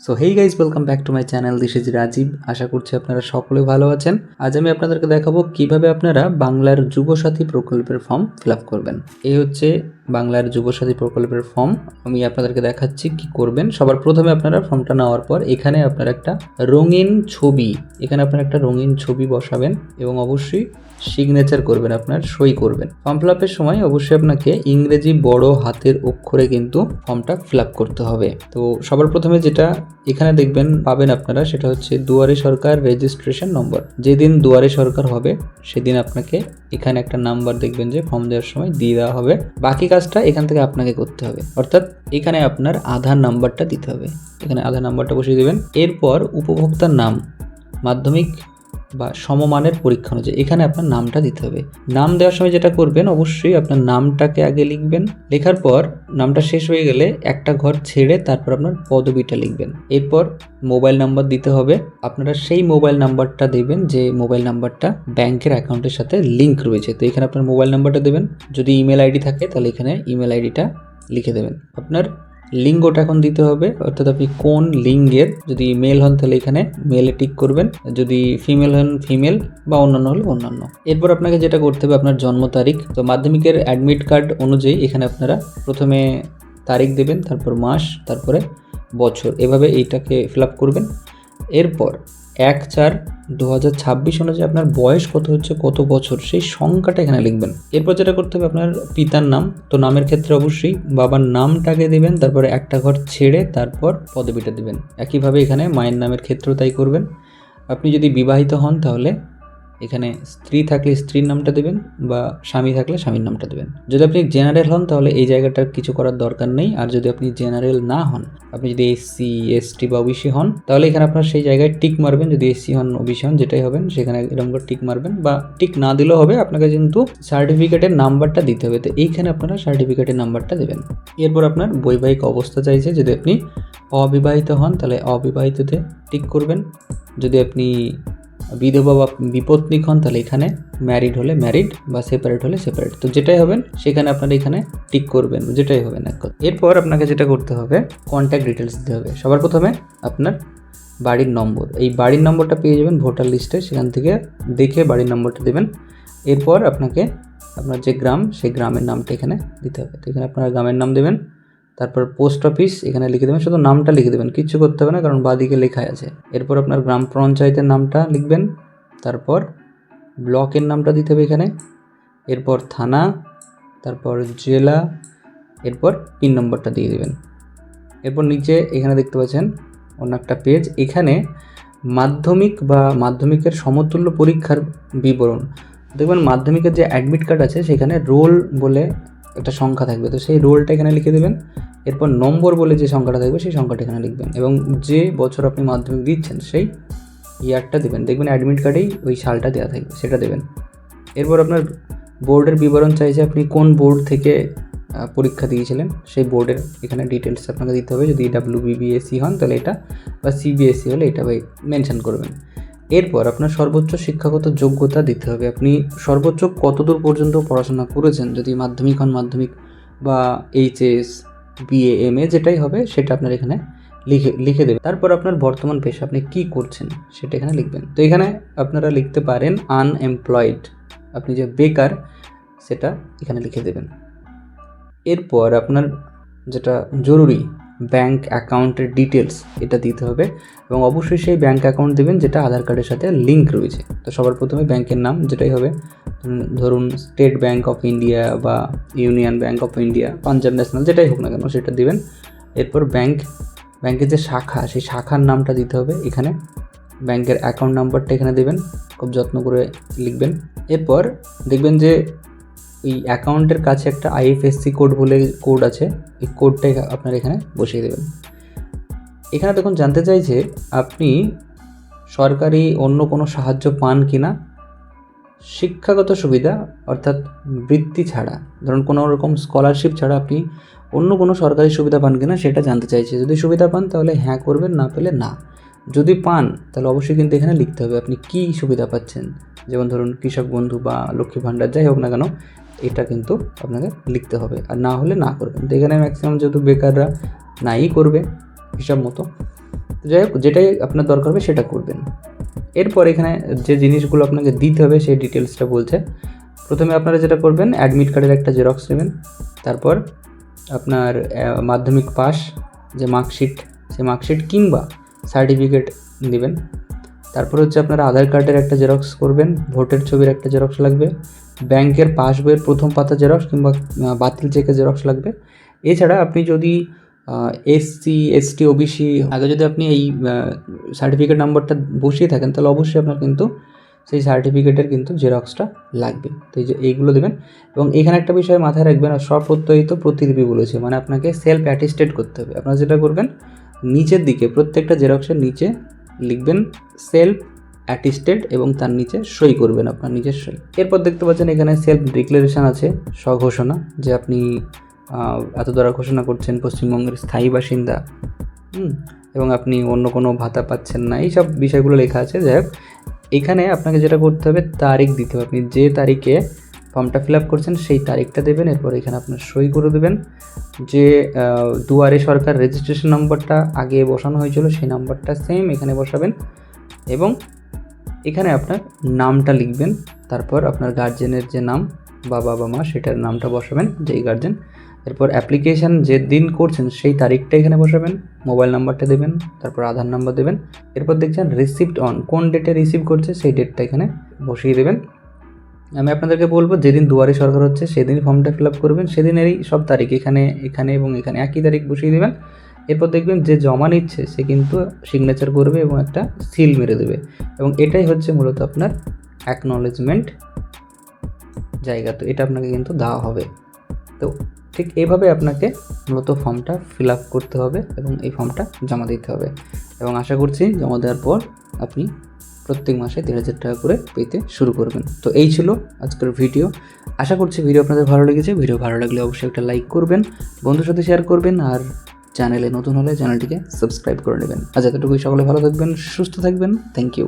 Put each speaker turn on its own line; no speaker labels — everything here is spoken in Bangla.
So hey guys, welcome back to my channel. This is Rajib. আশা করছি আপনারা সকলে ভালো আছেন। আজ আমি আপনাদেরকে দেখাবো কিভাবে আপনারা বাংলার যুবসাথী প্রকল্পের ফর্ম ফিল আপ করবেন। এই হচ্ছে বাংলার যুবসাথী প্রকল্পের ফর্ম। আমি আপনাদেরকে দেখাচ্ছি কি করবেন। সবার প্রথমে আপনারা ফর্মটা নেওয়ার পর এখানে আপনারা একটা রঙিন ছবি বসাবেন এবং অবশ্যই সিগনেচার করবেন, আপনার সই করবেন। ফর্ম ফিল আপের সময় অবশ্যই আপনাকে ইংরেজি বড় হাতের অক্ষরে কিন্তু ফর্মটা ফিল আপ করতে হবে। তো সবার প্রথমে যেটা এখানে পাবেন আপনারা, সেটা হচ্ছে দুয়ারে সরকার রেজিস্ট্রেশন নম্বর। যেদিন দুয়ারে সরকার হবে সেদিন আপনাকে এখানে একটা নাম্বার দেখবেন যে ফর্ম দেওয়ার সময় দিয়ে দেওয়া হবে। বাকি কাজটা এখান থেকে আপনাকে করতে হবে, অর্থাৎ এখানে আপনার আধার নাম্বারটা দিতে হবে। এখানে আধার নাম্বারটা বসিয়ে দেবেন। এরপর উপভোক্তার নাম, মাধ্যমিক বা সমমানের পরীক্ষা অনুযায়ী এখানে আপনার নামটা দিতে হবে। নাম দেওয়ার সময় যেটা করবেন, অবশ্যই আপনার নামটাকে আগে লিখবেন। লেখার পর নামটা শেষ হয়ে গেলে একটা ঘর ছেড়ে তারপর আপনার পদবিটা লিখবেন। এরপর মোবাইল নাম্বার দিতে হবে। আপনারা সেই মোবাইল নাম্বারটা দেবেন যে মোবাইল নাম্বারটা ব্যাংকের অ্যাকাউন্টের সাথে লিঙ্ক রয়েছে। তো এখানে আপনার মোবাইল নাম্বারটা দেবেন। যদি ইমেল আইডি থাকে তাহলে এখানে ইমেল আইডিটা লিখে দেবেন। আপনার লিঙ্গটা এখন দিতে হবে, অর্থাৎ আপনি কোন লিঙ্গের। যদি মেল হন তাহলে এখানে মেলে টিক করবেন, যদি ফিমেল হন ফিমেল, বা অন্যান্য হলে অন্যান্য। এরপর আপনাকে যেটা করতে হবে, আপনার জন্ম তারিখ। তো মাধ্যমিকের অ্যাডমিট কার্ড অনুযায়ী এখানে আপনারা প্রথমে তারিখ দেবেন, তারপর মাস, তারপরে বছর, এভাবে এইটাকে ফিল আপ করবেন। এরপর 1/4/2026 অনুযায়ী আপনার বয়স কত হচ্ছে, কত বছর, সেই সংখ্যাটা এখানে লিখবেন। এরপর যেটা করতে হবে, আপনার পিতার নাম। তো নামের ক্ষেত্রে অবশ্যই বাবার নামটাকে দেবেন, তারপরে একটা ঘর ছেড়ে তারপর পদবিটা দেবেন। একইভাবে এখানে মায়ের নামের ক্ষেত্রেও তাই করবেন। আপনি যদি বিবাহিত হন তাহলে এখানে স্ত্রী থাকলে স্ত্রীর নামটা দেবেন, বা স্বামী থাকলে স্বামীর নামটা দেবেন। যদি আপনি জেনারেল হন তাহলে এই জায়গাটার কিছু করার দরকার নেই। আর যদি আপনি জেনারেল না হন, আপনি যদি এসসি, এসটি বা ওবিসি হন, তাহলে এখানে আপনার সেই জায়গায় টিক মারবেন। যদি এসসি হন, ওবিসি হন, যেটাই হবেন সেখানে এরকম করে টিক মারবেন, বা টিক না দিলেও হবে। আপনাকে কিন্তু সার্টিফিকেটের নাম্বারটা দিতে হবে। তো এইখানে আপনারা সার্টিফিকেটের নাম্বারটা দেবেন। এরপর আপনার বৈবাহিক অবস্থা চাইছে। যদি আপনি অবিবাহিত হন তাহলে অবিবাহিততে টিক করবেন। যদি আপনি বিধবা বা বিপত্নিক হন তাহলে এখানে ম্যারিড হলে ম্যারিড, বা সেপারেট হলে সেপারেট। তো যেটাই হবেন সেখানে আপনারা এখানে টিক করবেন, যেটাই হবেন এক কথা। এরপর আপনাকে যেটা করতে হবে, কন্ট্যাক্ট ডিটেলস দিতে হবে। সবার প্রথমে আপনার বাড়ির নম্বর। এই বাড়ির নম্বরটা পেয়ে যাবেন ভোটার লিস্টে, সেখান থেকে দেখে বাড়ির নম্বরটা দেবেন। এরপর আপনাকে আপনার যে গ্রাম, সেই গ্রামের নামটা এখানে দিতে হবে। তো এখানে আপনারা গ্রামের নাম দেবেন। তারপর পোস্ট অফিস এখানে লিখে দেবেন, শুধু নামটা লিখে দেবেন, কিচ্ছু করতে হবে না, কারণ বাদিকে লেখাই আছে। এরপর আপনার গ্রাম পঞ্চায়েতের নামটা লিখবেন। তারপর ব্লকের নামটা দিতে হবে এখানে। এরপর থানা, তারপর জেলা, এরপর পিন নম্বরটা দিয়ে দেবেন। এরপর নিচে এখানে দেখতে পাচ্ছেন অন্য একটা পেজ, এখানে মাধ্যমিক বা মাধ্যমিকের সমতুল্য পরীক্ষার বিবরণ। দেখবেন মাধ্যমিকের যে অ্যাডমিট কার্ড আছে সেখানে রোল বলে একটা সংখ্যা থাকবে, তো সেই রোলটা এখানে লিখে দেবেন। এরপর নম্বর বলে যে সংখ্যাটা থাকবে সেই সংখ্যাটা এখানে লিখবেন, এবং যে বছর আপনি মাধ্যমিক দিচ্ছেন সেই ইয়ারটা দেবেন। দেখবেন অ্যাডমিট কার্ডেই ওই সালটা দেওয়া থাকবে, সেটা দেবেন। এরপর আপনার বোর্ডের বিবরণ চাইছে, আপনি কোন বোর্ড থেকে পরীক্ষা দিয়েছিলেন সেই বোর্ডের এখানে ডিটেলস আপনাকে দিতে হবে। যদি WBBSE হন তাহলে এটা, বা CBSE হলে এটা মেনশন করবেন। এরপর আপনার সর্বোচ্চ শিক্ষাগত যোগ্যতা দিতে হবে। আপনি সর্বোচ্চ কতদূর পর্যন্ত পড়াশোনা করেছেন, যদি মাধ্যমিক হন মাধ্যমিক, বা HS, BA, MA যেটাই হবে সেটা আপনার এখানে লিখে দেবেন। তারপর আপনার বর্তমান পেশা, আপনি কী করছেন সেটা এখানে লিখবেন। তো এখানে আপনারা লিখতে পারেন আনএমপ্লয়েড, আপনি যে বেকার সেটা এখানে লিখে দেবেন। এরপর আপনার যেটা জরুরি, ব্যাংক অ্যাকাউন্টের ডিটেলস এটা দিতে হবে, এবং অবশ্যই সেই ব্যাংক অ্যাকাউন্ট দেবেন যেটা আধার কার্ডের সাথে লিঙ্ক রয়েছে। তো সবার প্রথমে ব্যাংকের নাম যেটাই হবে, ধরুন স্টেট ব্যাংক অফ ইন্ডিয়া, বা union bank of India, Punjab national, যেটাই হোক না কেন সেটা দিবেন। এরপর ব্যাংকের যে শাখা, সেই শাখার নামটা দিতে হবে এখানে। ব্যাংকের অ্যাকাউন্ট নাম্বারটা এখানে দেবেন, খুব যত্ন করে লিখবেন। এরপর দেখবেন যে এই অ্যাকাউন্টের কাছে একটা IFSC কোড বলে কোড আছে, এই কোডটাই আপনার এখানে বসিয়ে দেবেন। এখানে দেখুন জানতে চাইছে আপনি সরকারি অন্য কোনো সাহায্য পান কি না, শিক্ষাগত সুবিধা অর্থাৎ বৃত্তি ছাড়া, ধরুন কোনো রকম স্কলারশিপ ছাড়া আপনি অন্য কোনো সরকারি সুবিধা পান কি না সেটা জানতে চাইছে। যদি সুবিধা পান তাহলে হ্যাঁ করবেন, না পেলে না। যদি পান তাহলে অবশ্যই কিন্তু এখানে লিখতে হবে আপনি কী সুবিধা পাচ্ছেন। যেমন ধরুন কৃষক বন্ধু বা লক্ষ্মী ভাণ্ডার, যাই হোক না কেন এটা কিন্তু আপনাকে লিখতে হবে, আর না হলে না করবেন। তো এখানে ম্যাক্সিমাম যেহেতু বেকাররা নাই করবে হিসাব মতো, তো যাই হোক, যেটাই আপনার দরকার হবে সেটা করবেন। এরপর এখানে যে জিনিসগুলো আপনাকে দিতে হবে সেই ডিটেলসটা বলছে। প্রথমে আপনারা যেটা করবেন, অ্যাডমিট কার্ডের একটা জেরক্স নেবেন, তারপর আপনার মাধ্যমিক পাস যে মার্কশিট, সেই মার্কশিট কিংবা সার্টিফিকেট দেবেন। তারপর হচ্ছে আপনারা আধার কার্ডের একটা জেরক্স করবেন, ভোটের ছবির একটা জেরক্স লাগবে, ব্যাংকের পাসবইয়ের প্রথম পাতা জেরক্স কিংবা বাতিল চেকের জেরক্স লাগবে। এছাড়া আপনি যদি এসসি, এসটি, ওবিসি আগে যদি আপনি এই সার্টিফিকেট নাম্বারটা বসিয়ে থাকেন, তাহলে অবশ্যই আপনার কিন্তু সেই সার্টিফিকেটের কিন্তু জেরক্সটা লাগবে। তো এই যে এইগুলো দেবেন। এবং এখানে একটা বিষয় মাথায় রাখবেন, আর স্বপ্রত্যয়িত প্রতিলিপি বলেছে, মানে আপনাকে সেলফ অ্যাটেস্টেড করতে হবে। আপনারা যেটা করবেন, নিচের দিকে প্রত্যেকটা জেরক্সের নিচে লিখবেন সেলফ অ্যাটেস্টেড এবং তার নিচে সই করবেন আপনার নিজের সই। এরপর দেখতে পাচ্ছেন এখানে সেলফ ডিক্লারেশন আছে, স্বঘোষণা, যে আপনি এত দ্বারা ঘোষণা করছেন পশ্চিমবঙ্গের স্থায়ী বাসিন্দা, এবং আপনি অন্য কোনো ভাতা পাচ্ছেন না, এইসব বিষয়গুলো লেখা আছে। যাই হোক, এখানে আপনাকে যেটা করতে হবে, তারিখ দিতে হবে। আপনি যে তারিখে ফর্মটা ফিল আপ করছেন সেই তারিখটা দেবেন। এরপর এখানে আপনার সই করে দেবেন। যে দুয়ারে সরকার রেজিস্ট্রেশন নাম্বারটা আগে বসানো হয়েছিল সেই নাম্বারটা সেম এখানে বসাবেন, এবং এখানে আপনার নামটা লিখবেন। তারপর আপনার গার্জেনের যে নাম, বাবা বা মা, সেটার নামটা বসাবেন, যেই গার্জেন। এরপর অ্যাপ্লিকেশান যে দিন করছেন সেই তারিখটা এখানে বসাবেন, মোবাইল নাম্বারটা দেবেন, তারপর আধার নাম্বার দেবেন। এরপর দেখছেন রিসিভড অন, কোন ডেটে রিসিভ করছে সেই ডেটটা এখানে বসিয়ে দেবেন। আমি আপনাদেরকে বলবো, যেদিন দুয়ারে সরকার হচ্ছে সেদিনই ফর্মটা ফিল আপ করবেন, সেদিনেরই সব তারিখ এখানে এবং এখানে একই তারিখ বসিয়ে দেবেন। এরপর দেখবেন যে জমা নিচ্ছে সে কিন্তু সিগনেচার করবে এবং একটা সিল মেরে দেবে, এবং এটাই হচ্ছে মূলত আপনার অ্যাকনলেজমেন্ট জায়গা। তো এটা আপনাকে কিন্তু দেওয়া হবে। তো ঠিক এইভাবে আপনাকে মূলত ফর্মটা ফিল আপ করতে হবে এবং এই ফর্মটা জমা দিতে হবে, এবং আশা করছি জমা দেওয়ার পর আপনি প্রত্যেক মাসে 3000 টাকা করে পেতে শুরু করবেন। তো এই ছিল আজকের ভিডিও। আশা করছি ভিডিও আপনাদের ভালো লেগেছে। ভিডিও ভালো লাগলে অবশ্যই একটা লাইক করবেন, বন্ধুর সাথে শেয়ার করবেন, আর চ্যানেলে নতুন হলে চ্যানেলটিকে সাবস্ক্রাইব করে নেবেন। আজ এতটুকুই। সকলে ভালো থাকবেন, সুস্থ থাকবেন। Thank you.